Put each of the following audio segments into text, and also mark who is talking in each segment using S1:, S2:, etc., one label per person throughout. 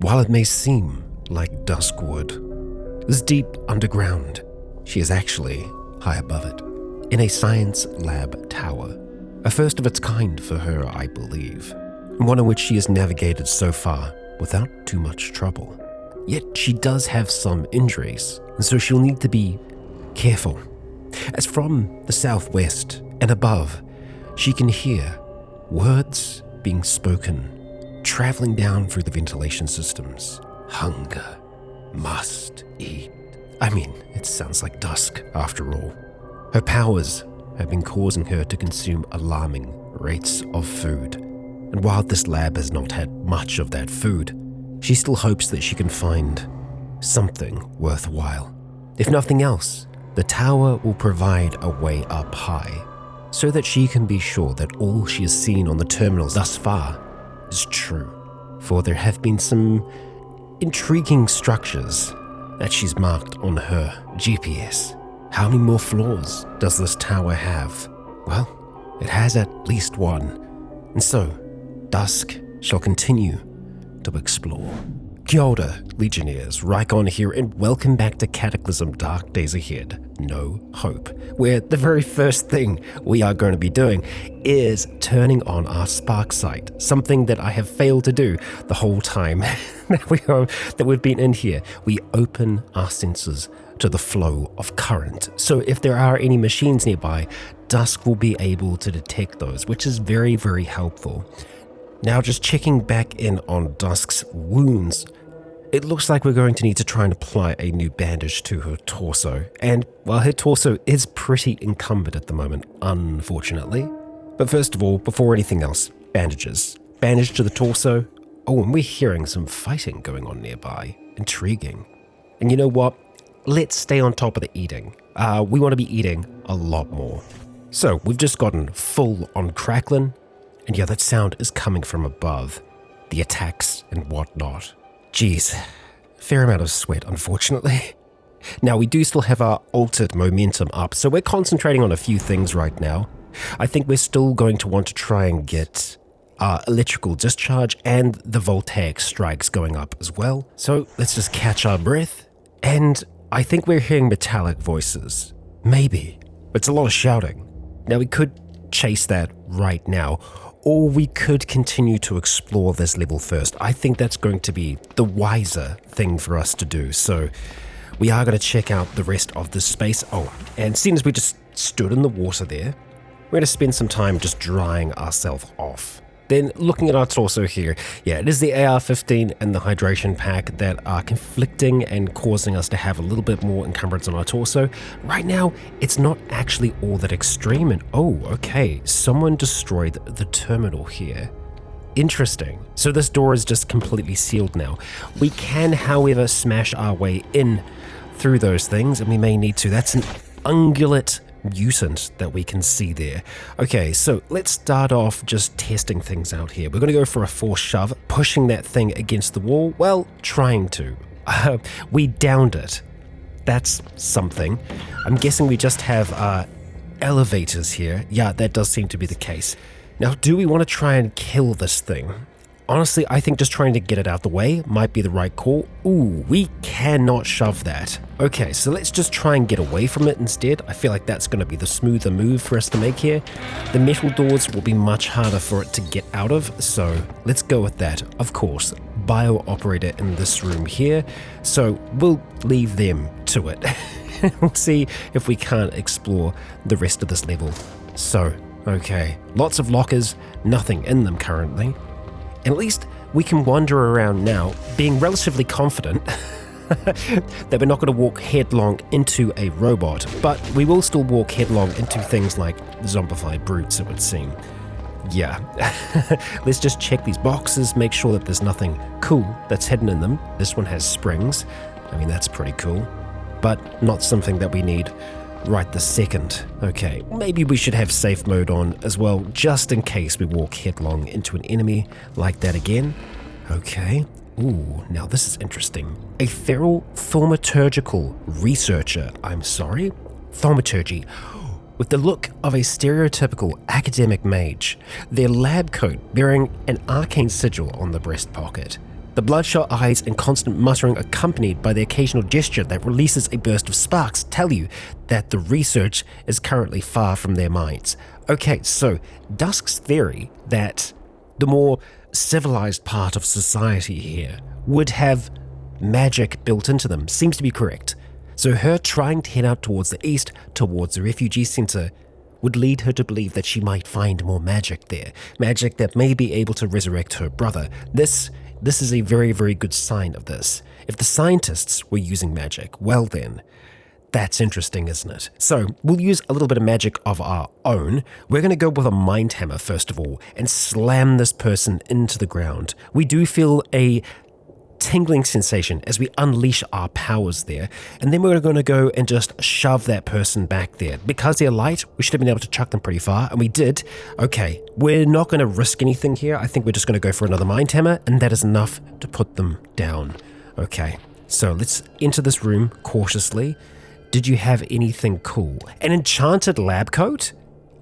S1: while it may seem like Dusk would, is deep underground. She is actually high above it, in a science lab tower, a first of its kind for her, I believe, and one in which she has navigated so far without too much trouble. Yet she does have some injuries, and so she'll need to be careful. As from the southwest and above, she can hear words being spoken, traveling down through the ventilation systems. Hunger, must eat. I mean, it sounds like Dusk after all. Her powers have been causing her to consume alarming rates of food. And while this lab has not had much of that food, she still hopes that she can find something worthwhile. If nothing else, the tower will provide a way up high, so that she can be sure that all she has seen on the terminals thus far is true. For there have been some intriguing structures that she's marked on her GPS. How many more floors does this tower have? Well, it has at least one. And so, Dusk shall continue to explore. Kia ora, Legionnaires, Rycon here, and welcome back to Cataclysm Dark Days Ahead, No Hope, where the very first thing we are going to be doing is turning on our spark sight, something that I have failed to do the whole time that we've been in here. We open our sensors to the flow of current, so if there are any machines nearby, Dusk will be able to detect those, which is very, very helpful. Now, just checking back in on Dusk's wounds, it looks like we're going to need to try and apply a new bandage to her torso. And, well, her torso is pretty encumbered at the moment, unfortunately. But first of all, before anything else, bandages. Bandage to the torso. Oh, and we're hearing some fighting going on nearby. Intriguing. And you know what? Let's stay on top of the eating. We want to be eating a lot more. So, we've just gotten full on crackling. And yeah, that sound is coming from above. The attacks and whatnot. Jeez, fair amount of sweat, unfortunately. Now, we do still have our altered momentum up, so we're concentrating on a few things right now. I think we're still going to want to try and get our electrical discharge and the voltaic strikes going up as well. So let's just catch our breath. And I think we're hearing metallic voices. Maybe. But it's a lot of shouting. Now, we could chase that right now, or we could continue to explore this level first. I think that's going to be the wiser thing for us to do. So we are going to check out the rest of this space. Oh, and seeing as we just stood in the water there, we're going to spend some time just drying ourselves off. Then looking at our torso here, yeah, it is the AR-15 and the hydration pack that are conflicting and causing us to have a little bit more encumbrance on our torso. Right now, it's not actually all that extreme, and oh, okay, someone destroyed the terminal here. Interesting. So this door is just completely sealed now. We can, however, smash our way in through those things, and we may need to. That's an ungulate mutant that we can see there. Okay, so let's start off just testing things out here. We're going to go for a force shove, pushing that thing against the wall. Well, trying to. We downed it. That's something. I'm guessing we just have elevators here. Yeah, that does seem to be the case. Now, do we want to try and kill this thing? Honestly, I think just trying to get it out the way might be the right call. Ooh, we cannot shove that. Okay, so let's just try and get away from it instead. I feel like that's going to be the smoother move for us to make here. The metal doors will be much harder for it to get out of, so let's go with that. Of course, bio operator in this room here, so we'll leave them to it. We'll see if we can't explore the rest of this level. So, okay, lots of lockers, nothing in them currently. At least we can wander around now, being relatively confident that we're not going to walk headlong into a robot, but we will still walk headlong into things like zombified brutes, it would seem. Yeah, let's just check these boxes, make sure that there's nothing cool that's hidden in them. This one has springs. I mean, that's pretty cool, but not something that we need right this second. Okay, maybe we should have safe mode on as well, just in case we walk headlong into an enemy like that again. Okay. Ooh, now this is interesting. A feral thaumaturgical researcher, thaumaturgy, with the look of a stereotypical academic mage, their lab coat bearing an arcane sigil on the breast pocket. The bloodshot eyes and constant muttering accompanied by the occasional gesture that releases a burst of sparks tell you that the research is currently far from their minds. Okay, so Dusk's theory that the more civilized part of society here would have magic built into them seems to be correct. So her trying to head out towards the east, towards the refugee center, would lead her to believe that she might find more magic there. Magic that may be able to resurrect her brother. This is a very, very good sign of this. If the scientists were using magic, well then, that's interesting, isn't it? So we'll use a little bit of magic of our own. We're going to go with a mind hammer first of all and slam this person into the ground. We do feel a tingling sensation as we unleash our powers there, and then we're going to go and just shove that person back there. Because they're light, we should have been able to chuck them pretty far, and we did. Okay, we're not going to risk anything here. I think we're just going to go for another mind hammer, and that is enough to put them down. Okay, so let's enter this room cautiously. Did you have anything cool? An enchanted lab coat?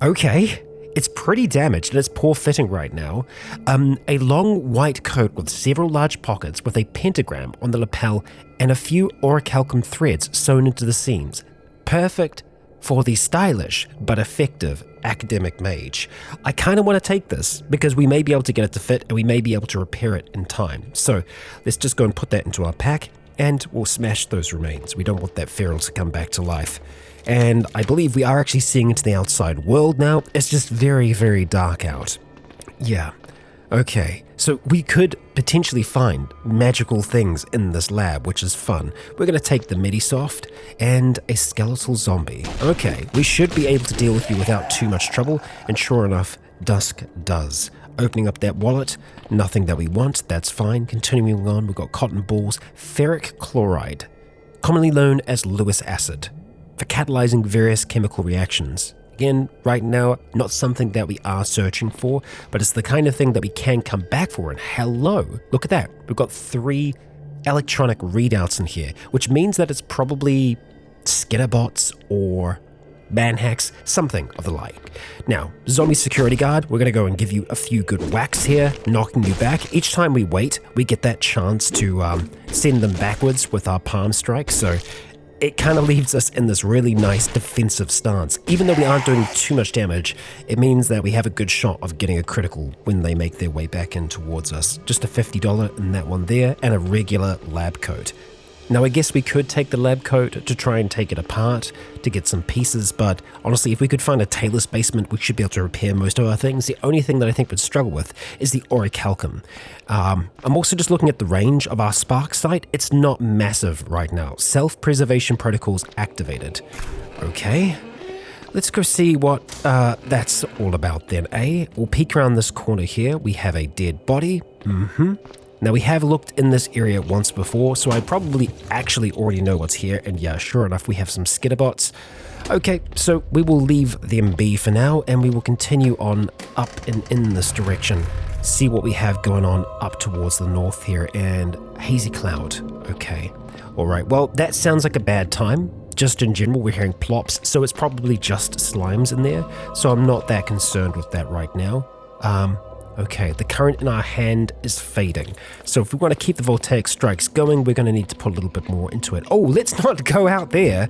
S1: Okay. It's pretty damaged and it's poor fitting right now. A long white coat with several large pockets with a pentagram on the lapel and a few orichalcum threads sewn into the seams. Perfect for the stylish but effective academic mage. I kind of want to take this because we may be able to get it to fit and we may be able to repair it in time. So let's just go and put that into our pack and we'll smash those remains. We don't want that feral to come back to life. And I believe we are actually seeing into the outside world now. It's just very, very dark out. Yeah. Okay. So we could potentially find magical things in this lab, which is fun. We're going to take the Medisoft and a skeletal zombie. Okay. We should be able to deal with you without too much trouble. And sure enough, Dusk does. Opening up that wallet, nothing that we want. That's fine. Continuing on, we've got cotton balls, ferric chloride, commonly known as Lewis acid, for catalyzing various chemical reactions. Again, right now, not something that we are searching for, but it's the kind of thing that we can come back for. And hello, look at that. We've got 3 electronic readouts in here, which means that it's probably skitterbots or manhacks, something of the like. Now, zombie security guard, we're going to go and give you a few good whacks here, knocking you back. Each time we wait, we get that chance to send them backwards with our palm strike, so it kind of leaves us in this really nice defensive stance. Even though we aren't doing too much damage, it means that we have a good shot of getting a critical when they make their way back in towards us. Just a $50 in that one there, and a regular lab coat. Now I guess we could take the lab coat to try and take it apart to get some pieces, but honestly, if we could find a tailor's basement, we should be able to repair most of our things. The only thing that I think would struggle with is the orichalcum. I'm also just looking at the range of our spark sight. It's not massive right now. Self-preservation protocols activated. Okay, let's go see what that's all about then, eh? We'll peek around this corner here. We have a dead body. Now we have looked in this area once before, so I probably actually already know what's here, and yeah, sure enough, we have some skitterbots. Okay, so we will leave them be for now, and we will continue on up and in this direction. See what we have going on up towards the north here, and hazy cloud. Okay, alright, well, that sounds like a bad time. Just in general, we're hearing plops, so it's probably just slimes in there, so I'm not that concerned with that right now. Okay, the current in our hand is fading. So if we want to keep the voltaic strikes going, we're going to need to put a little bit more into it. Oh, let's not go out there.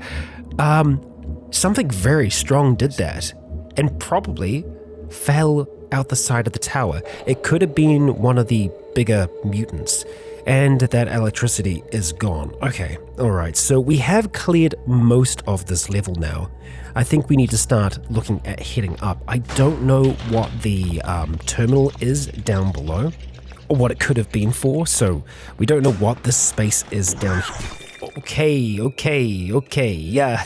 S1: Something very strong did that and probably fell out the side of the tower. It could have been one of the bigger mutants, and that electricity is gone. Okay, all right, so we have cleared most of this level now. I think we need to start looking at heading up. I don't know what the terminal is down below, or what it could have been for, so we don't know what this space is down here. Okay, yeah.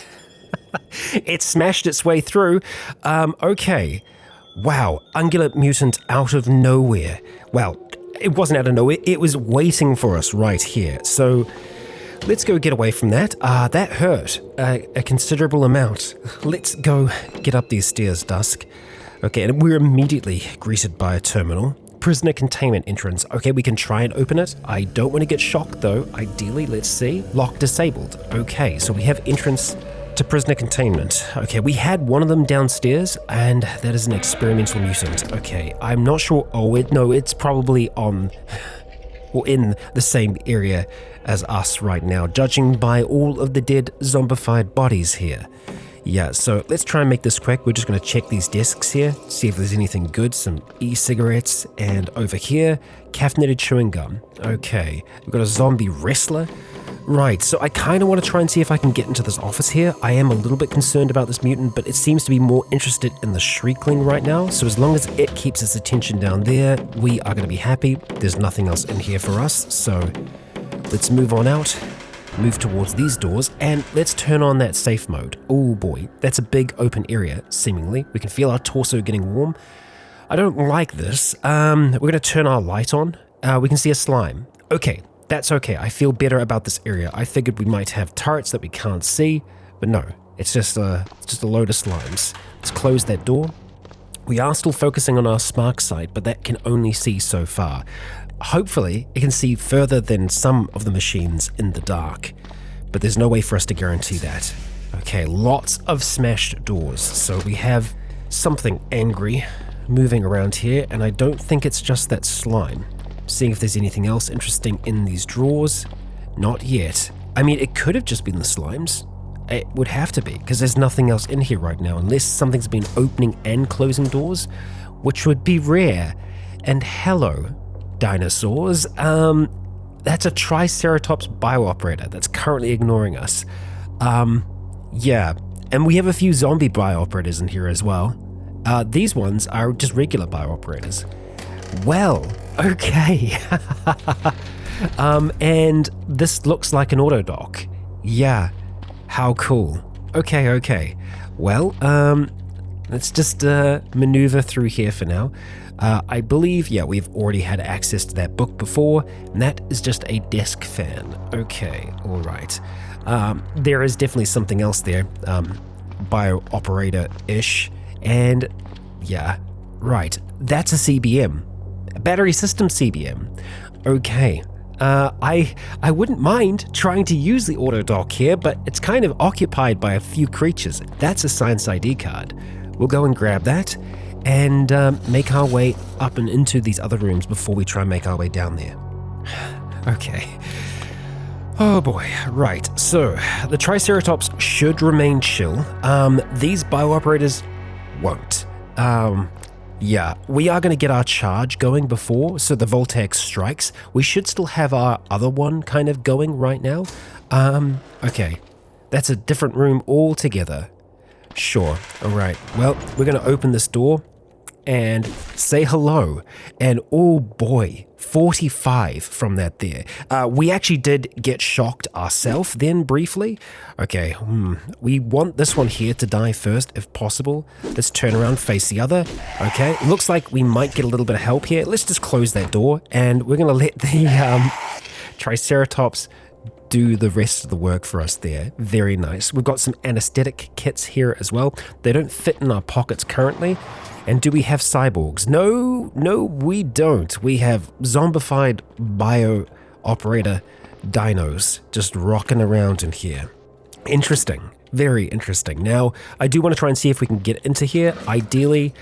S1: It smashed its way through. Okay. Wow, ungulate mutant out of nowhere. Well, it wasn't out of nowhere, it was waiting for us right here. So let's go get away from that. That hurt a considerable amount. Let's go get up these stairs, Dusk. Okay, and we're immediately greeted by a terminal. Prisoner containment entrance. Okay, we can try and open it. I don't want to get shocked though. Ideally, let's see. Lock disabled. Okay, so we have entrance to prisoner containment. Okay, we had one of them downstairs, and that is an experimental mutant. Okay, I'm not sure. Oh, no, it's probably on or in the same area as us right now, judging by all of the dead zombified bodies here. Yeah, so let's try and make this quick. We're just going to check these desks here, see if there's anything good. Some e-cigarettes, and over here, caffeinated chewing gum. Okay, we've got a zombie wrestler. Right, so I kind of want to try and see if I can get into this office here. I am a little bit concerned about this mutant, but it seems to be more interested in the shriekling right now. So as long as it keeps its attention down there, we are going to be happy. There's nothing else in here for us, so let's move on out. Move towards these doors, and let's turn on that safe mode. Oh boy, that's a big open area, seemingly. We can feel our torso getting warm. I don't like this. We're going to turn our light on. We can see a slime. Okay, that's okay. I feel better about this area. I figured we might have turrets that we can't see, but no, it's just a load of slimes. Let's close that door. We are still focusing on our spark sight, but that can only see so far. Hopefully, it can see further than some of the machines in the dark, but there's no way for us to guarantee that. Okay, lots of smashed doors, so we have something angry moving around here, and I don't think it's just that slime. Seeing if there's anything else interesting in these drawers. Not yet. I mean, it could have just been the slimes. It would have to be, because there's nothing else in here right now, unless something's been opening and closing doors, which would be rare. And hello, dinosaurs. That's a Triceratops biooperator that's currently ignoring us. Yeah, and we have a few zombie biooperators in here as well. These ones are just regular biooperators. Well, okay. And this looks like an autodoc. Yeah, how cool. Okay. Well, let's just maneuver through here for now. I believe, yeah, we've already had access to that book before, and that is just a desk fan. Okay, all right. There is definitely something else there, bio-operator-ish, and yeah, right, that's a CBM, a battery system CBM. Okay, I wouldn't mind trying to use the autodoc here, but it's kind of occupied by a few creatures. That's a science ID card. We'll go and grab that, and make our way up and into these other rooms before we try and make our way down there. Okay. Oh boy, right. So, the Triceratops should remain chill. These biooperators won't. Yeah, we are going to get our charge going before, so the Voltex strikes. We should still have our other one kind of going right now. Okay. That's a different room altogether. Sure. All right. Well, we're going to open this door and say hello. And oh boy, 45 from that there. We actually did get shocked ourselves then briefly. Okay, we want this one here to die first if possible. Let's turn around, face the other. Okay, looks like we might get a little bit of help here. Let's just close that door, and we're going to let the Triceratops do the rest of the work for us there. Very nice. We've got some anesthetic kits here as well. They don't fit in our pockets currently. And do we have cyborgs? No, we don't. We have zombified bio-operator dinos just rocking around in here. Interesting. Very interesting. Now, I do want to try and see if we can get into here. Ideally,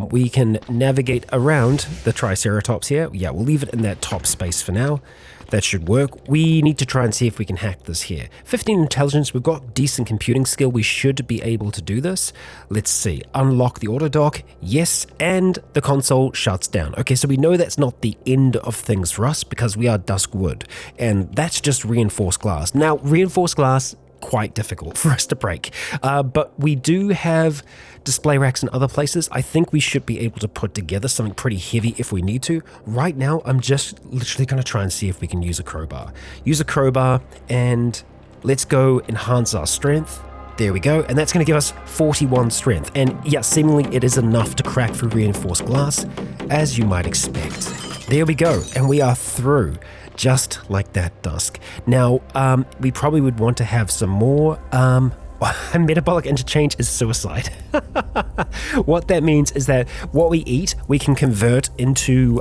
S1: we can navigate around the Triceratops here. Yeah, we'll leave it in that top space for now. That should work. We need to try and see if we can hack this here. 15 intelligence, we've got decent computing skill. We should be able to do this. Let's see. Unlock the autodoc. Yes, and the console shuts down. Okay, so we know that's not the end of things for us because we are Dusk wood, and that's just reinforced glass. Now, reinforced glass, quite difficult for us to break, but we do have display racks in other places. I think we should be able to put together something pretty heavy if we need to. Right now, I'm just literally going to try and see if we can use a crowbar. Use a crowbar, and let's go enhance our strength. There we go, and that's going to give us 41 strength. And yeah, seemingly it is enough to crack through reinforced glass, as you might expect. There we go, and we are through. Just like that, Dusk. Now, we probably would want to have some more. Metabolic interchange is suicide. What that means is that what we eat, we can convert into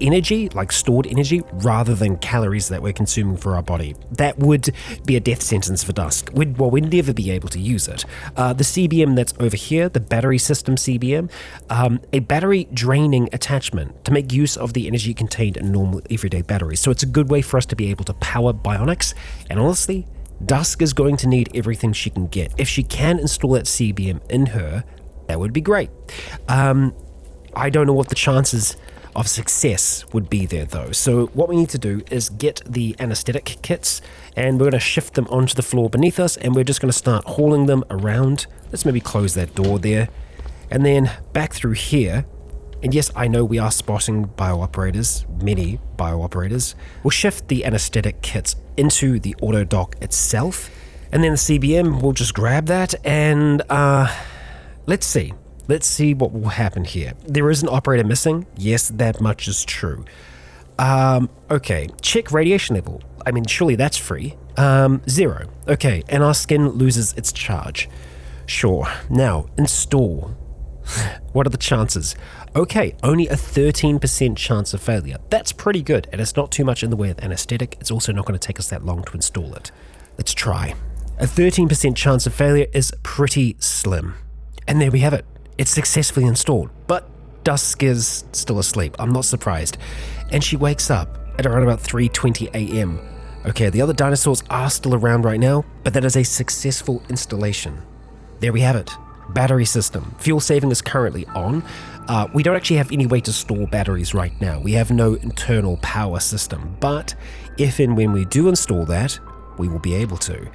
S1: energy, like stored energy, rather than calories that we're consuming for our body. That would be a death sentence for Dusk. We'd never be able to use it. The CBM that's over here, the battery system CBM, a battery draining attachment to make use of the energy contained in normal everyday batteries. So it's a good way for us to be able to power bionics, and honestly, Dusk is going to need everything she can get. If she can install that CBM in her, that would be great. I don't know what the chances of success would be there though. So what we need to do is get the anesthetic kits, and we're going to shift them onto the floor beneath us, and we're just going to start hauling them around. Let's maybe close that door there, and then back through here. And yes, I know we are spotting bio-operators, many bio-operators. We'll shift the anesthetic kits into the autodoc itself, and then the CBM, we'll just grab that, and let's see what will happen here. There is an operator missing. Yes, that much is true. Okay, check radiation level. I mean, surely that's free. 0. Okay, and our skin loses its charge. Sure. Now, install. What are the chances? Okay, only a 13% chance of failure. That's pretty good, and it's not too much in the way of anesthetic. It's also not going to take us that long to install it. Let's try. A 13% chance of failure is pretty slim. And there we have it. It's successfully installed, but Dusk is still asleep. I'm not surprised. And she wakes up at around about 3:20 a.m. Okay, the other dinosaurs are still around right now, but that is a successful installation. There we have it. Battery system. Fuel saving is currently on. We don't actually have any way to store batteries right now. We have no internal power system, but if and when we do install that, we will be able to.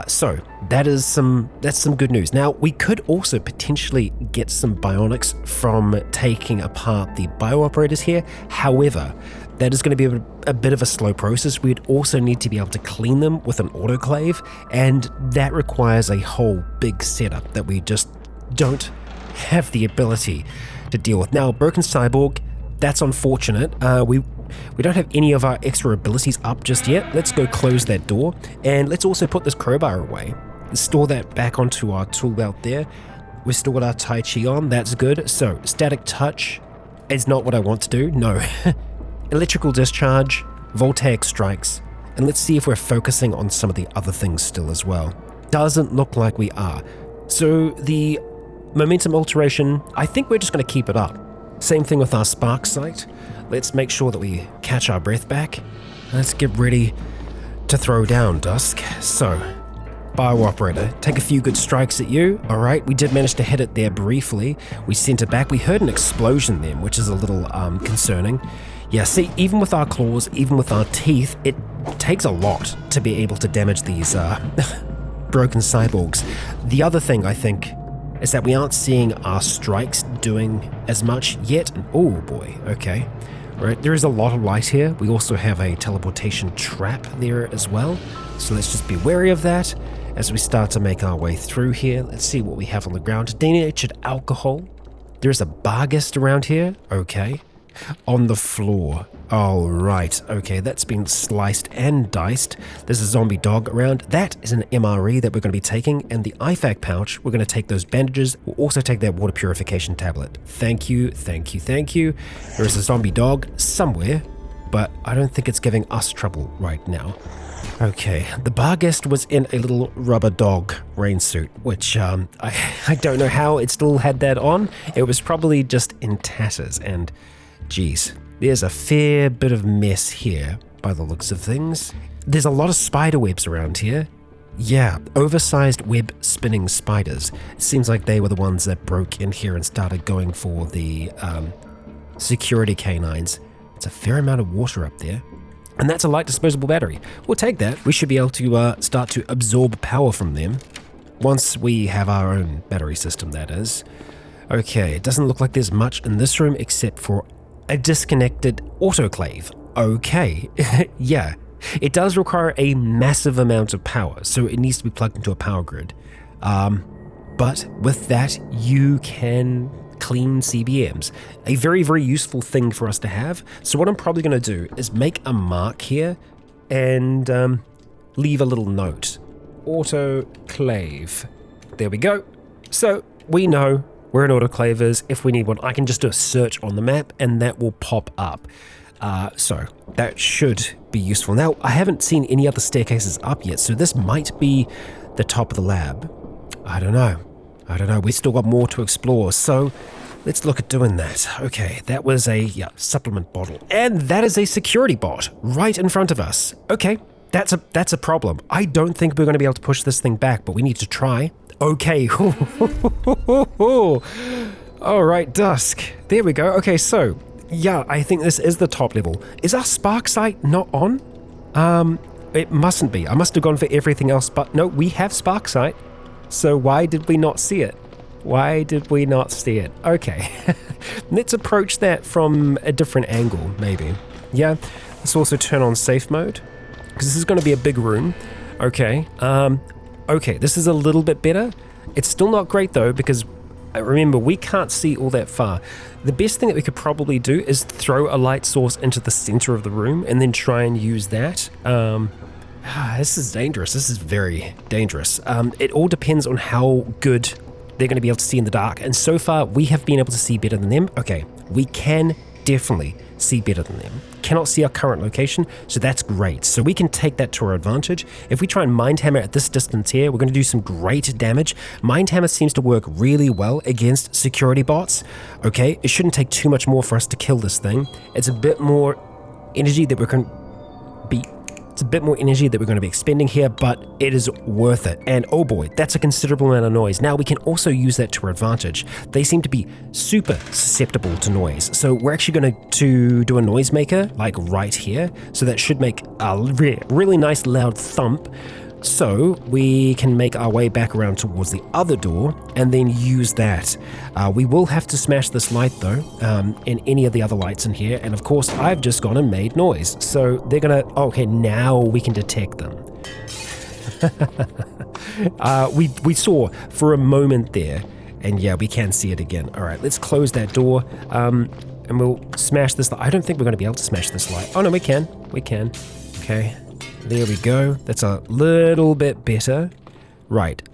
S1: So that's some good news. Now, we could also potentially get some bionics from taking apart the bio-operators here. However, that is going to be a bit of a slow process. We'd also need to be able to clean them with an autoclave, and that requires a whole big setup that we just don't have the ability to deal with. Now, broken cyborg, that's unfortunate. We don't have any of our extra abilities up just yet. Let's go close that door, and let's also put this crowbar away. Store that back onto our tool belt there. We've still got our Tai Chi on, that's good. So, static touch is not what I want to do, no. Electrical discharge, voltaic strikes, and let's see if we're focusing on some of the other things still as well. Doesn't look like we are. So the momentum alteration, I think we're just going to keep it up. Same thing with our spark sight. Let's make sure that we catch our breath back. Let's get ready to throw down, Dusk. So, bio-operator, take a few good strikes at you. All right, we did manage to hit it there briefly. We sent it back. We heard an explosion then, which is a little concerning. Yeah, see, even with our claws, even with our teeth, it takes a lot to be able to damage these broken cyborgs. The other thing, I think, is that we aren't seeing our strikes doing as much yet. Oh boy, okay. Right, there is a lot of light here. We also have a teleportation trap there as well. So let's just be wary of that as we start to make our way through here. Let's see what we have on the ground. Denatured alcohol. There's a Barghest around here. Okay. On the floor. All right. Okay, that's been sliced and diced. There's a zombie dog around. That is an MRE that we're going to be taking. And the IFAC pouch, we're going to take those bandages. We'll also take that water purification tablet. Thank you, thank you, thank you. There is a zombie dog somewhere, but I don't think it's giving us trouble right now. Okay, the Barghest was in a little rubber dog rain suit, which I don't know how it still had that on. It was probably just in tatters, and geez, there's a fair bit of mess here by the looks of things. There's a lot of spider webs around here. Yeah, oversized web spinning spiders. It seems like they were the ones that broke in here and started going for the security canines. It's a fair amount of water up there. And that's a light disposable battery. We'll take that. We should be able to start to absorb power from them once we have our own battery system, that is. Okay, it doesn't look like there's much in this room except for a disconnected autoclave. Okay, yeah. It does require a massive amount of power, so it needs to be plugged into a power grid. But with that, you can clean CBMs. A very, very useful thing for us to have. So what I'm probably going to do is make a mark here and leave a little note. Autoclave. There we go. So we know where an autoclave is. If we need one, I can just do a search on the map and that will pop up. So that should be useful. Now, I haven't seen any other staircases up yet, so this might be the top of the lab. I don't know. We still got more to explore, so let's look at doing that. Okay, that was a supplement bottle. And that is a security bot right in front of us. Okay, that's a problem. I don't think we're going to be able to push this thing back, but we need to try. Okay. All right, Dusk. There we go. Okay, so yeah, I think this is the top level. Is our spark sight not on? It mustn't be. I must have gone for everything else, but no, we have spark sight. So why did we not see it? Okay. Let's approach that from a different angle, maybe. Yeah, let's also turn on safe mode, because this is going to be a big room. Okay, okay, this is a little bit better. It's still not great though, because remember, we can't see all that far. The best thing that we could probably do is throw a light source into the center of the room and then try and use that. This is dangerous. This is very dangerous. It all depends on how good they're going to be able to see in the dark. And so far, we have been able to see better than them. Okay, we can definitely see better than them. Cannot see our current location, so that's great. So we can take that to our advantage. If we try and Mind Hammer at this distance here, we're going to do some great damage. Mind Hammer seems to work really well against security bots. Okay, it shouldn't take too much more for us to kill this thing. It's a bit more energy that we're going to be expending here, but it is worth it. And oh boy, that's a considerable amount of noise. Now we can also use that to our advantage. They seem to be super susceptible to noise. So we're actually going to do a noisemaker, like right here. So that should make a really nice loud thump. So we can make our way back around towards the other door and then use that. We will have to smash this light though, and any of the other lights in here. And of course, I've just gone and made noise. So they're gonna, okay, now we can detect them. We saw for a moment there, and yeah, we can see it again. All right, let's close that door, and we'll smash this light. I don't think we're gonna be able to smash this light. Oh no, we can. Okay. There we go. That's a little bit better. Right.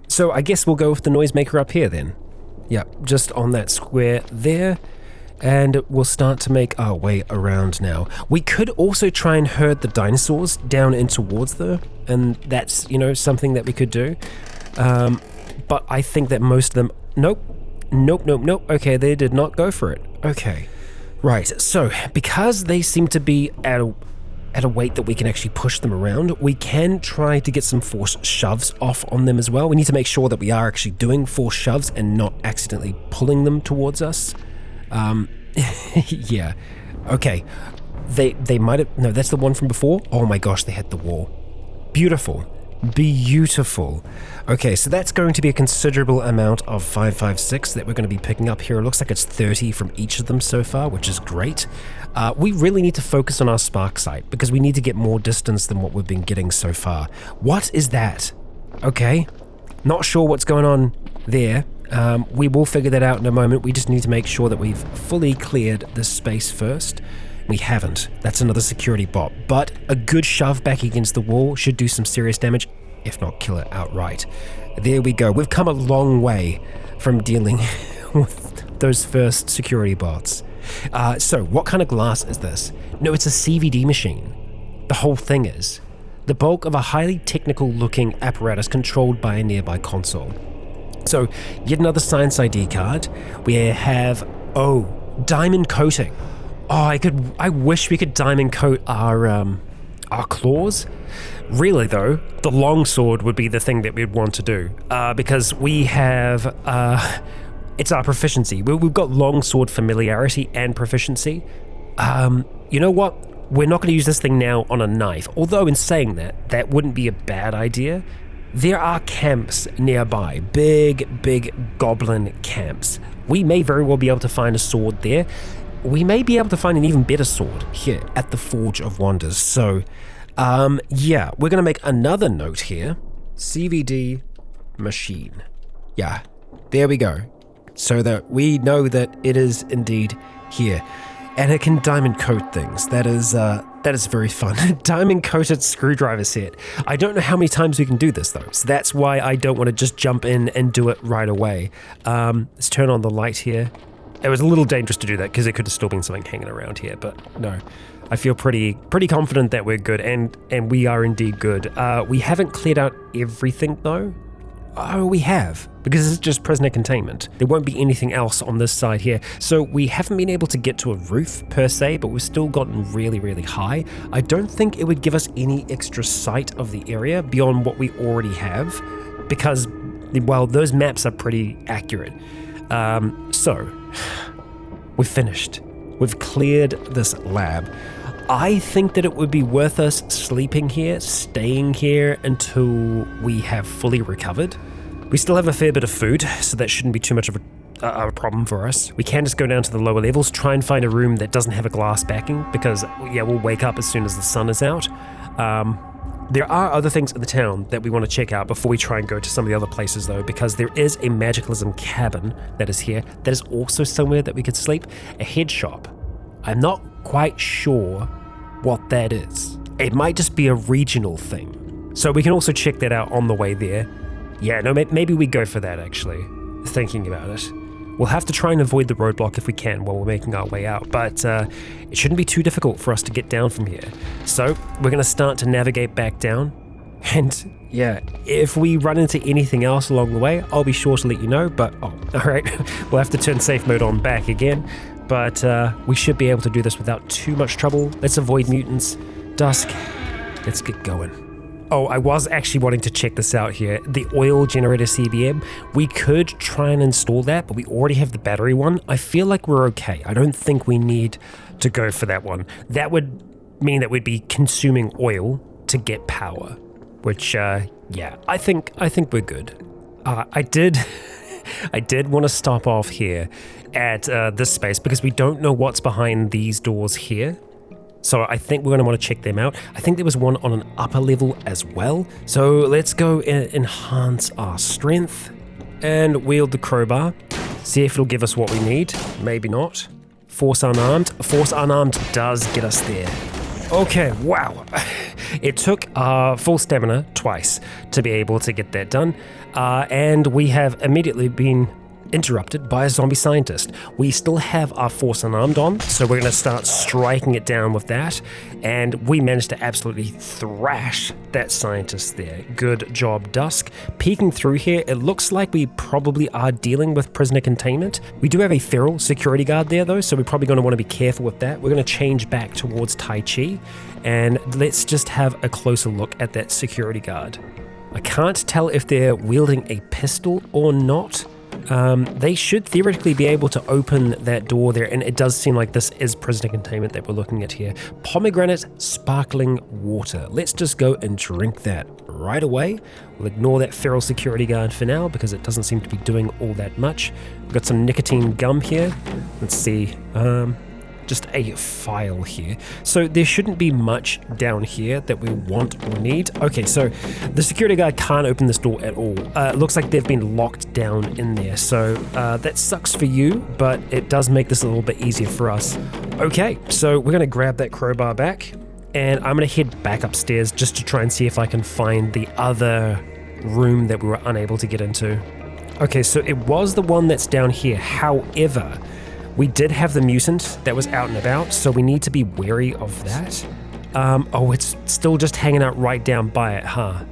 S1: So I guess we'll go with the noisemaker up here then. Yep, just on that square there. And we'll start to make our way around now. We could also try and herd the dinosaurs down in towards there. And that's, something that we could do. But I think that most of them... Nope. Okay, they did not go for it. Okay. Right, so because they seem to be at a weight that we can actually push them around, we can try to get some force shoves off on them as well. We need to make sure that we are actually doing force shoves and not accidentally pulling them towards us. Yeah. Okay. They might have... No, that's the one from before. Oh my gosh, they hit the wall. Beautiful. Okay, so that's going to be a considerable amount of 556 that we're going to be picking up here. It looks like it's 30 from each of them so far, which is great. We really need to focus on our spark sight because we need to get more distance than what we've been getting so far. What is that? Okay, not sure what's going on there. We will figure that out in a moment. We just need to make sure that we've fully cleared this space first. We haven't. That's another security bot. But a good shove back against the wall should do some serious damage, if not kill it outright. There we go. We've come a long way from dealing with those first security bots. So what kind of glass is this? No, it's a CVD machine. The whole thing is the bulk of a highly technical looking apparatus controlled by a nearby console. So yet another science ID card. We have, diamond coating. I wish we could diamond coat our claws. Really though, the longsword would be the thing that we'd want to do, because we have, it's our proficiency. We've got longsword familiarity and proficiency. You know what? We're not going to use this thing now on a knife, although in saying that, that wouldn't be a bad idea. There are camps nearby, big goblin camps. We may very well be able to find a sword there. We may be able to find an even better sword here at the Forge of Wonders. So, yeah, we're going to make another note here. CVD machine. Yeah, there we go. So that we know that it is indeed here. And it can diamond coat things. That is very fun. Diamond coated screwdriver set. I don't know how many times we can do this though, so that's why I don't want to just jump in and do it right away. Let's turn on the light here. It was a little dangerous to do that because there could have still been something hanging around here, but no. I feel pretty confident that we're good, and we are indeed good. We haven't cleared out everything though. Oh, we have, because this is just prisoner containment. There won't be anything else on this side here. So we haven't been able to get to a roof per se, but we've still gotten really, really high. I don't think it would give us any extra sight of the area beyond what we already have, because, well, those maps are pretty accurate. So, we've finished. We've cleared this lab. I think that it would be worth us sleeping here, staying here until we have fully recovered. We still have a fair bit of food, so that shouldn't be too much of a problem for us. We can just go down to the lower levels, try and find a room that doesn't have a glass backing, because, yeah, we'll wake up as soon as the sun is out. There are other things in the town that we want to check out before we try and go to some of the other places, though, because there is a Magicalism cabin that is here. That is also somewhere that we could sleep. A head shop. I'm not quite sure what that is. It might just be a regional thing. So we can also check that out on the way there. Yeah, no, maybe we go for that, actually, thinking about it. We'll have to try and avoid the roadblock if we can while we're making our way out, but it shouldn't be too difficult for us to get down from here. So we're going to start to navigate back down. And yeah, if we run into anything else along the way, I'll be sure to let you know, but all right, we'll have to turn safe mode on back again. But we should be able to do this without too much trouble. Let's avoid mutants. Dusk, let's get going. Oh, I was actually wanting to check this out here. The oil generator CBM, we could try and install that, but we already have the battery one. I feel like we're okay. I don't think we need to go for that one. That would mean that we'd be consuming oil to get power, which, yeah, I think we're good. I did want to stop off here at this space because we don't know what's behind these doors here. So I think we're going to want to check them out. I think there was one on an upper level as well. So let's go and enhance our strength and wield the crowbar. See if it'll give us what we need. Maybe not. Force unarmed. Force unarmed does get us there. Okay, wow. It took full stamina twice to be able to get that done. And we have immediately been interrupted by a zombie scientist. We still have our force unarmed on, so we're going to start striking it down with that, and we managed to absolutely thrash that scientist there. Good job, Dusk. Peeking through here, it looks like we probably are dealing with prisoner containment. We do have a feral security guard there though, so we're probably going to want to be careful with that. We're going to change back towards Tai Chi, and let's just have a closer look at that security guard. I can't tell if they're wielding a pistol or not. They should theoretically be able to open that door there, and it does seem like this is prisoner containment that we're looking at here. Pomegranate sparkling water. Let's just go and drink that right away. We'll ignore that feral security guard for now because it doesn't seem to be doing all that much. We've got some nicotine gum here. Let's see. Just a file here. So there shouldn't be much down here that we want or need. Okay, so the security guard can't open this door at all. It looks like they've been locked down in there. So that sucks for you, but it does make this a little bit easier for us. Okay, so we're gonna grab that crowbar back, and I'm gonna head back upstairs just to try and see if I can find the other room that we were unable to get into. Okay, so it was the one that's down here. However, we did have the mutant that was out and about, so we need to be wary of that. Oh, it's still just hanging out right down by it, huh?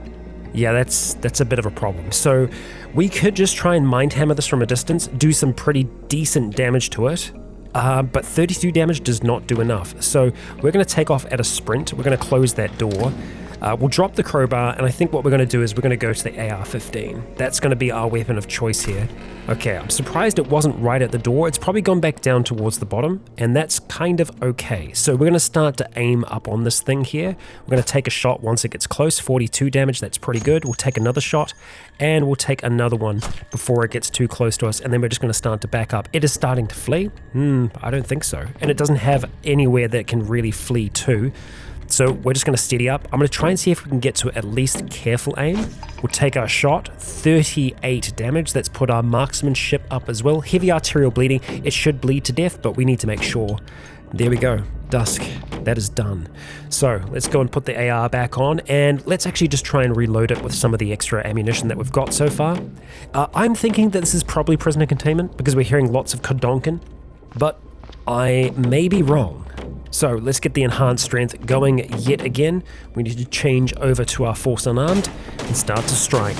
S1: Yeah, that's a bit of a problem. So we could just try and mind hammer this from a distance, do some pretty decent damage to it, but 32 damage does not do enough. So we're going to take off at a sprint. We're going to close that door. We'll drop the crowbar, and I think what we're going to do is we're going to go to the AR-15. That's going to be our weapon of choice here. Okay, I'm surprised it wasn't right at the door. It's probably gone back down towards the bottom, and that's kind of okay. So we're going to start to aim up on this thing here. We're going to take a shot once it gets close. 42 damage, that's pretty good. We'll take another shot, and we'll take another one before it gets too close to us, and then we're just going to start to back up. It is starting to flee? I don't think so. And it doesn't have anywhere that it can really flee to. So we're just going to steady up. I'm going to try and see if we can get to at least careful aim. We'll take our shot. 38 damage. That's put our marksmanship up as well. Heavy arterial bleeding. It should bleed to death, but we need to make sure. There we go. Dusk. That is done. So let's go and put the AR back on, and let's actually just try and reload it with some of the extra ammunition that we've got so far. I'm thinking that this is probably prisoner containment because we're hearing lots of kodonkin, but I may be wrong. So let's get the enhanced strength going yet again. We need to change over to our force unarmed and start to strike.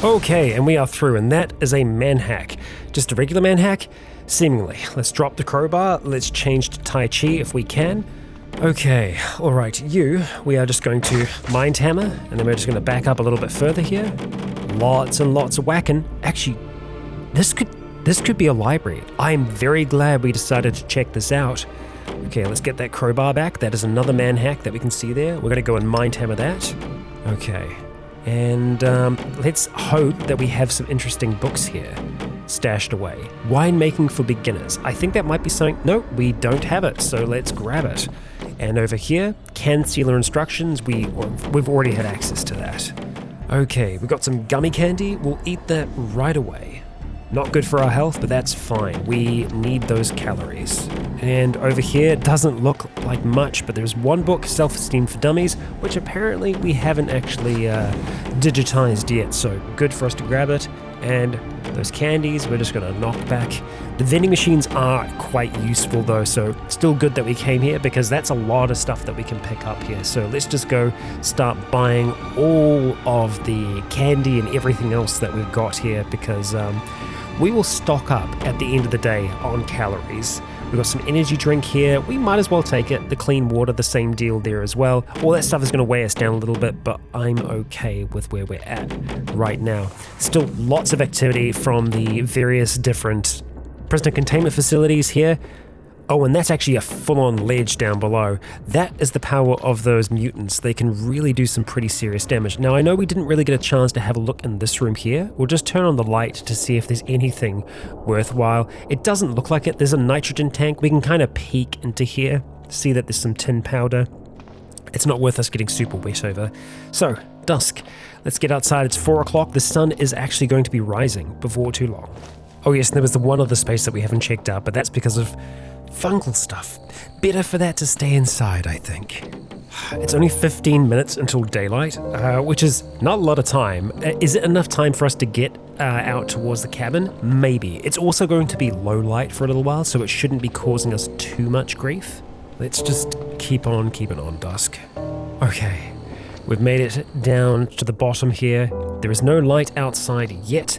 S1: Okay, and we are through, and that is a manhack. Just a regular manhack? Seemingly. Let's drop the crowbar, let's change to Tai Chi if we can. Okay, alright, we are just going to mind hammer, and then we're just going to back up a little bit further here. Lots and lots of whacking. Actually, this could be a library. I'm very glad we decided to check this out. Okay, let's get that crowbar back. That is another manhack that we can see there. We're going to go and mind hammer that. Okay, and let's hope that we have some interesting books here stashed away. Winemaking for beginners. I think that might be something. No, we don't have it, so let's grab it. And over here, can sealer instructions. We've already had access to that. Okay, we've got some gummy candy. We'll eat that right away. Not good for our health, but that's fine. We need those calories. And over here, it doesn't look like much, but there's one book, Self-Esteem for Dummies, which apparently we haven't actually digitized yet, so good for us to grab it. And those candies, we're just going to knock back. The vending machines are quite useful though, so still good that we came here because that's a lot of stuff that we can pick up here. So let's just go start buying all of the candy and everything else that we've got here because we will stock up at the end of the day on calories. We've got some energy drink here. We might as well take it. The clean water, the same deal there as well. All that stuff is going to weigh us down a little bit, but I'm okay with where we're at right now. Still lots of activity from the various different prisoner containment facilities here. Oh, and that's actually a full-on ledge down below. That is the power of those mutants. They can really do some pretty serious damage. Now, I know we didn't really get a chance to have a look in this room here. We'll just turn on the light to see if there's anything worthwhile. It doesn't look like it. There's a nitrogen tank. We can kind of peek into here, see that there's some tin powder. It's not worth us getting super wet over. So, dusk. Let's get outside. It's 4 o'clock. The sun is actually going to be rising before too long. Oh yes, there was the one other space that we haven't checked out, but that's because of fungal stuff. Better for that to stay inside, I think. It's only 15 minutes until daylight, which is not a lot of time. Is it enough time for us to get out towards the cabin? Maybe. It's also going to be low light for a little while, so it shouldn't be causing us too much grief. Let's just keep on keeping on, Dusk. Okay, we've made it down to the bottom here. There is no light outside yet.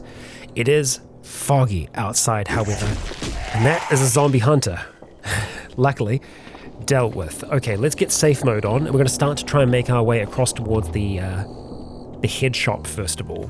S1: It is foggy outside, however, and that is a zombie hunter. Luckily, dealt with. Okay, let's get safe mode on, and we're going to start to try and make our way across towards the head shop first of all.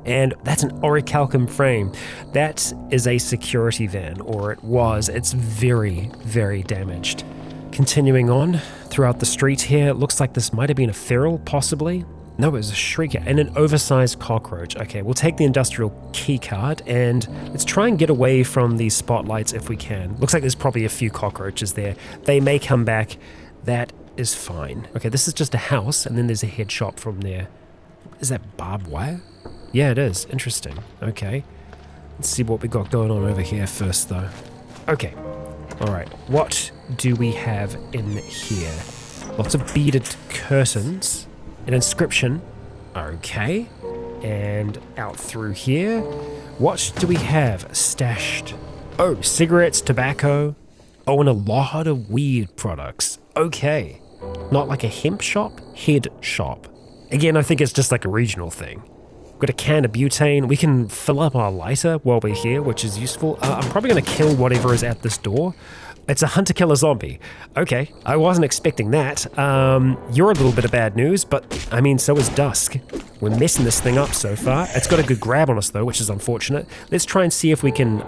S1: And that's an orichalcum frame. That is a security van, or it was. It's very, very damaged. Continuing on throughout the street here, it looks like this might have been a feral, possibly. No, it was a shrieker and an oversized cockroach. Okay, we'll take the industrial key card and let's try and get away from these spotlights if we can. Looks like there's probably a few cockroaches there. They may come back. That is fine. Okay, this is just a house and then there's a head shop from there. Is that barbed wire? Yeah, it is. Interesting. Okay. Let's see what we got going on over here first though. Okay. All right. What do we have in here? Lots of beaded curtains. An inscription. Okay. And out through here. What do we have stashed? Oh, cigarettes, tobacco. Oh, and a lot of weed products. Okay. Not like a hemp shop, head shop. Again, I think it's just like a regional thing. Got a can of butane. We can fill up our lighter while we're here, which is useful. I'm probably going to kill whatever is at this door. It's a hunter-killer zombie. Okay, I wasn't expecting that. You're a little bit of bad news, but I mean, so is Dusk. We're messing this thing up so far. It's got a good grab on us though, which is unfortunate. Let's try and see if we can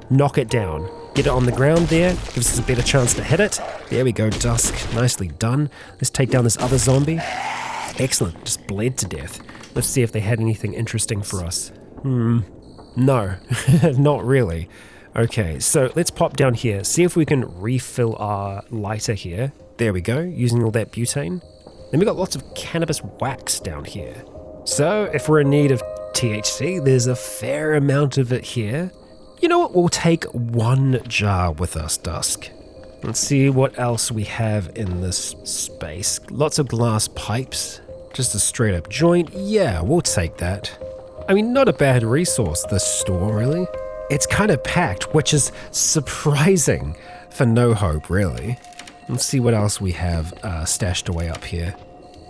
S1: knock it down. Get it on the ground there, gives us a better chance to hit it. There we go, Dusk. Nicely done. Let's take down this other zombie. Excellent, just bled to death. Let's see if they had anything interesting for us. No, not really. Okay, so let's pop down here, see if we can refill our lighter here. There we go, using all that butane. Then we got lots of cannabis wax down here. So if we're in need of THC, there's a fair amount of it here. You know what, we'll take one jar with us, Dusk. Let's see what else we have in this space. Lots of glass pipes. Just a straight up joint. Yeah, we'll take that. I mean, not a bad resource, this store, really. It's kind of packed, which is surprising for No Hope, really. Let's see what else we have stashed away up here.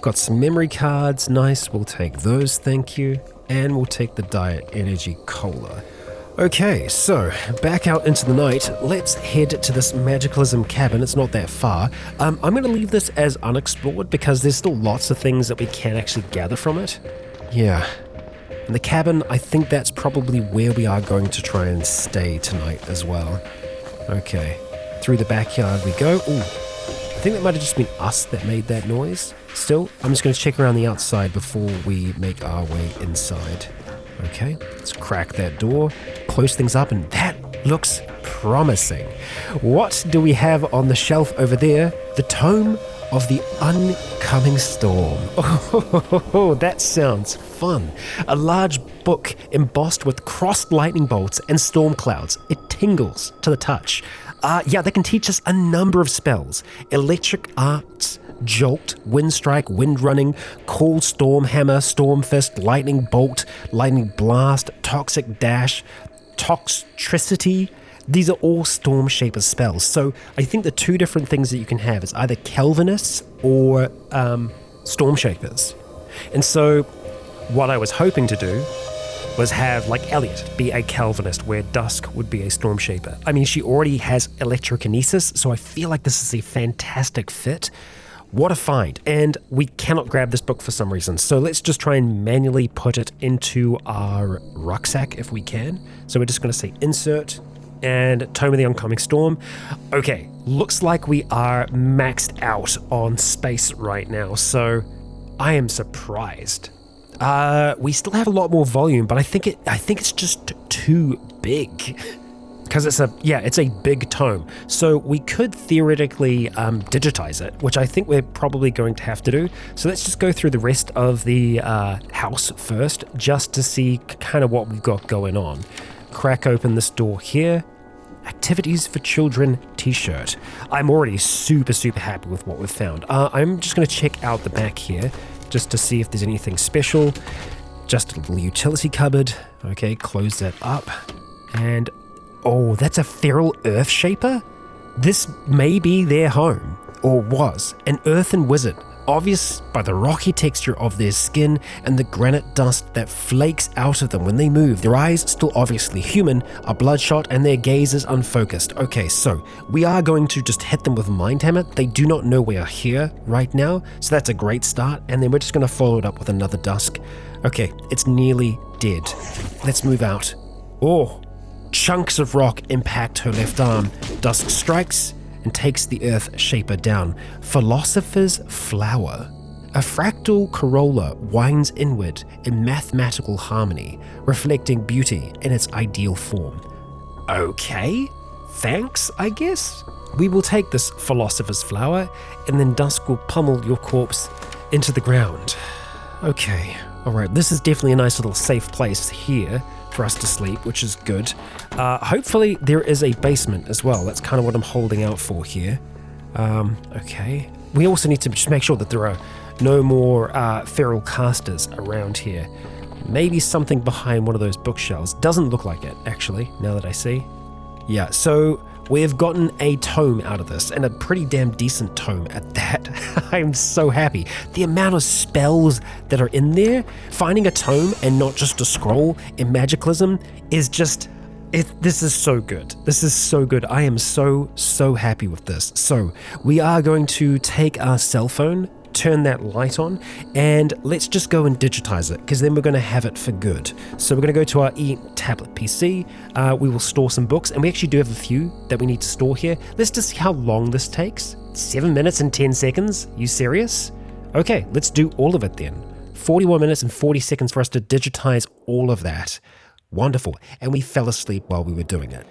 S1: Got some memory cards. Nice, we'll take those, thank you. And we'll take the Diet Energy Cola. Okay, so back out into the night. Let's head to this Magicalism cabin. It's not that far. I'm going to leave this as unexplored because there's still lots of things that we can actually gather from it. Yeah. And the cabin, I think that's probably where we are going to try and stay tonight as well. Okay. Through the backyard we go. Ooh. I think that might have just been us that made that noise. Still, I'm just going to check around the outside before we make our way inside. Okay, let's crack that door, close things up, and that looks promising. What do we have on the shelf over there? The Tome of the Oncoming Storm. Oh, that sounds fun. A large book embossed with crossed lightning bolts and storm clouds. It tingles to the touch. Yeah, they can teach us a number of spells. Electric arts, Jolt, Wind Strike, Wind Running, Cold Storm Hammer, Storm Fist, Lightning Bolt, Lightning Blast, Toxic Dash, Toxtricity. These are all Storm Shaper spells. So I think the two different things that you can have is either Calvinists or Storm Shapers. And so what I was hoping to do was have, like, Elliot be a Calvinist, where Dusk would be a Storm Shaper. I mean, she already has electrokinesis, so I feel like this is a fantastic fit. What a find. And we cannot grab this book for some reason, so let's just try and manually put it into our rucksack if we can. So we're just going to say insert and Tome of the Oncoming Storm. Okay, looks like we are maxed out on space right now, so I am surprised. We still have a lot more volume, but I think it's just too big. Because it's a big tome. So we could theoretically digitize it, which I think we're probably going to have to do. So let's just go through the rest of the house first, just to see kind of what we've got going on. Crack open this door here. Activities for Children t-shirt. I'm already super, super happy with what we've found. I'm just going to check out the back here, just to see if there's anything special. Just a little utility cupboard. Okay, close that up. And oh, that's a feral earth shaper? This may be their home, or was, an earthen wizard, obvious by the rocky texture of their skin and the granite dust that flakes out of them when they move. Their eyes, still obviously human, are bloodshot and their gaze is unfocused. Okay, so we are going to just hit them with Mind Hammer. They do not know we are here right now, so that's a great start, and then we're just going to follow it up with another Dusk. Okay, it's nearly dead. Let's move out. Oh, chunks of rock impact her left arm. Dusk strikes and takes the Earth Shaper down. Philosopher's Flower. A fractal corolla winds inward in mathematical harmony, reflecting beauty in its ideal form. Okay, thanks, I guess. We will take this Philosopher's Flower, and then Dusk will pummel your corpse into the ground. Okay, alright, this is definitely a nice little safe place here for us to sleep, which is good. Hopefully there is a basement as well. That's kind of what I'm holding out for here. Okay. We also need to just make sure that there are no more feral casters around here. Maybe something behind one of those bookshelves. Doesn't look like it, actually, now that I see. Yeah, so we've gotten a tome out of this, and a pretty damn decent tome at that. I'm so happy. The amount of spells that are in there, finding a tome and not just a scroll in Magicalism is just... This is so good. This is so good. I am so happy with this. So we are going to take our cell phone, turn that light on, and let's just go and digitize it, because then we're going to have it for good. So we're going to go to our e-tablet PC. We will store some books, and we actually do have a few that we need to store here. Let's just see how long this takes. 7 minutes and 10 seconds? You serious? Okay, let's do all of it then. 41 minutes and 40 seconds for us to digitize all of that. Wonderful. And we fell asleep while we were doing it.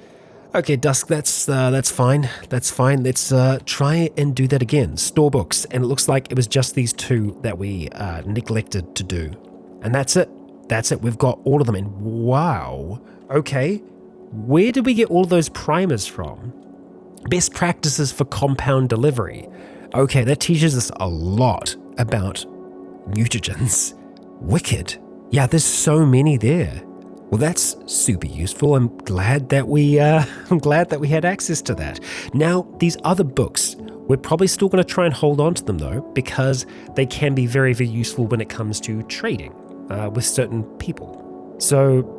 S1: Okay, Dusk, that's fine. That's fine. Let's try and do that again. Store books. And it looks like it was just these two that we neglected to do. And that's it. That's it. We've got all of them in. Wow. Okay. Where did we get all those primers from? Best practices for compound delivery. Okay, that teaches us a lot about mutagens. Wicked. Yeah, there's so many there. Well, that's super useful. I'm glad that we had access to that. Now, these other books, we're probably still going to try and hold on to them though, because they can be very, very useful when it comes to trading with certain people. So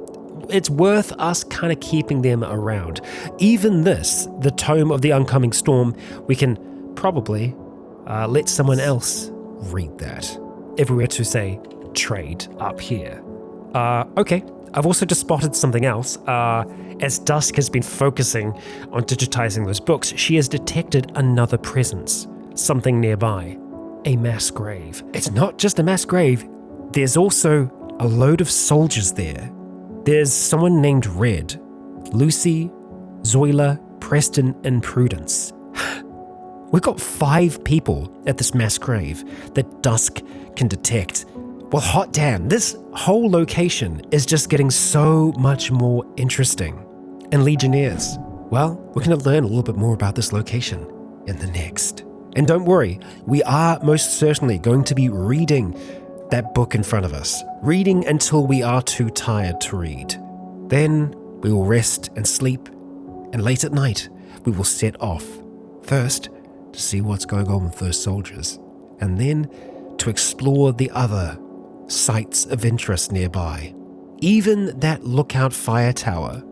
S1: it's worth us kind of keeping them around. Even this, the Tome of the Oncoming Storm, we can probably let someone else read that if we were to say trade up here. Okay. I've also just spotted something else. As Dusk has been focusing on digitizing those books, she has detected another presence, something nearby, a mass grave. It's not just a mass grave, there's also a load of soldiers there. There's someone named Red, Lucy, Zoila, Preston, and Prudence. We've got 5 people at this mass grave that Dusk can detect. Well, hot damn, this whole location is just getting so much more interesting. And Legionnaires, well, we're going to learn a little bit more about this location in the next. And don't worry, we are most certainly going to be reading that book in front of us, reading until we are too tired to read. Then we will rest and sleep, and late at night, we will set off, first to see what's going on with those soldiers, and then to explore the other sites of interest nearby. Even that lookout fire tower,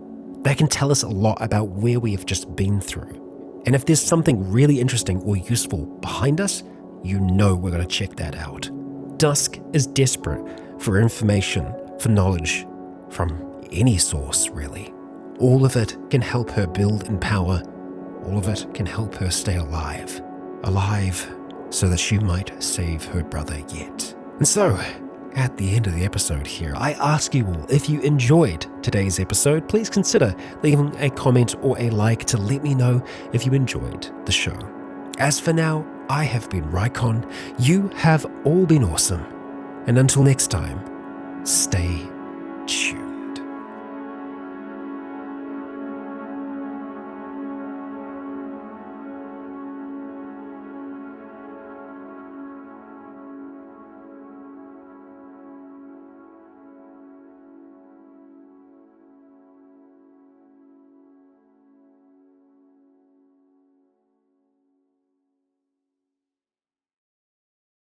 S1: that can tell us a lot about where we have just been through. And if there's something really interesting or useful behind us, you know we're going to check that out. Dusk is desperate for information, for knowledge, from any source really. All of it can help her build in power. All of it can help her stay alive. Alive so that she might save her brother yet. And so, at the end of the episode here, I ask you all, if you enjoyed today's episode, please consider leaving a comment or a like to let me know if you enjoyed the show. As for now, I have been Rycon, you have all been awesome, and until next time, stay